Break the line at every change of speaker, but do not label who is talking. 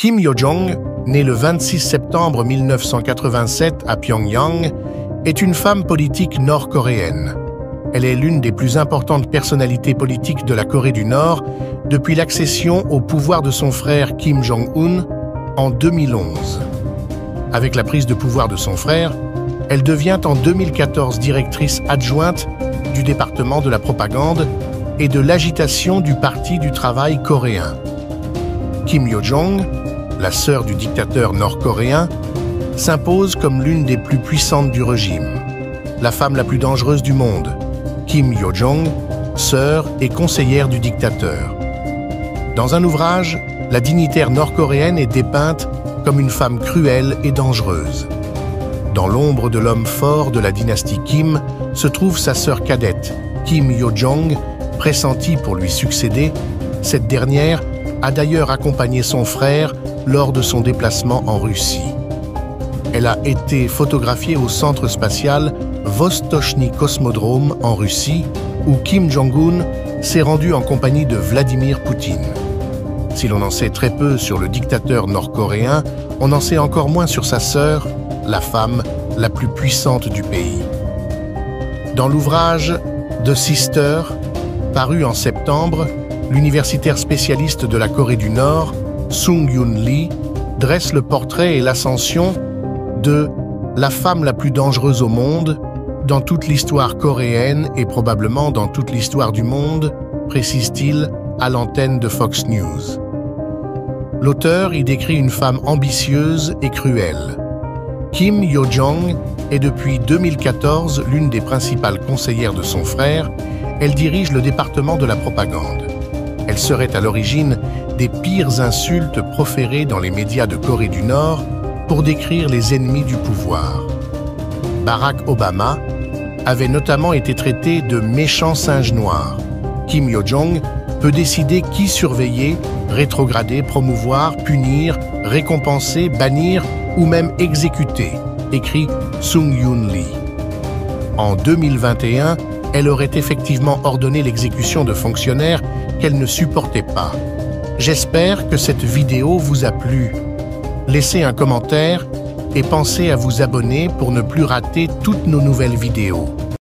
Kim Yo-jong, née le 26 septembre 1987 à Pyongyang, est une femme politique nord-coréenne. Elle est l'une des plus importantes personnalités politiques de la Corée du Nord depuis l'accession au pouvoir de son frère Kim Jong-un en 2011. Avec la prise de pouvoir de son frère, elle devient en 2014 directrice adjointe du département de la propagande et de l'agitation du Parti du travail coréen. Kim Yo-jong, la sœur du dictateur nord-coréen, s'impose comme l'une des plus puissantes du régime. La femme la plus dangereuse du monde, Kim Yo-jong, sœur et conseillère du dictateur. Dans un ouvrage, la dignitaire nord-coréenne est dépeinte comme une femme cruelle et dangereuse. Dans l'ombre de l'homme fort de la dynastie Kim se trouve sa sœur cadette, Kim Yo-jong, pressentie pour lui succéder. Cette dernière a d'ailleurs accompagné son frère lors de son déplacement en Russie. Elle a été photographiée au centre spatial Vostochny Cosmodrome en Russie, où Kim Jong-un s'est rendu en compagnie de Vladimir Poutine. Si l'on en sait très peu sur le dictateur nord-coréen, on en sait encore moins sur sa sœur, la femme la plus puissante du pays. Dans l'ouvrage The Sister, paru en septembre, l'universitaire spécialiste de la Corée du Nord, Sung-Yoon Lee, dresse le portrait et l'ascension de la femme la plus dangereuse au monde, dans toute l'histoire coréenne et probablement dans toute l'histoire du monde, précise-t-il à l'antenne de Fox News. L'auteur y décrit une femme ambitieuse et cruelle. Kim Yo-jong est depuis 2014 l'une des principales conseillères de son frère. Elle dirige le département de la propagande. Elle serait à l'origine des pires insultes proférées dans les médias de Corée du Nord pour décrire les ennemis du pouvoir. Barack Obama avait notamment été traité de méchant singe noir. Kim Yo-jong peut décider qui surveiller, rétrograder, promouvoir, punir, récompenser, bannir ou même exécuter, écrit Sung-Yoon Lee. En 2021, elle aurait effectivement ordonné l'exécution de fonctionnaires qu'elle ne supportait pas. J'espère que cette vidéo vous a plu. Laissez un commentaire et pensez à vous abonner pour ne plus rater toutes nos nouvelles vidéos.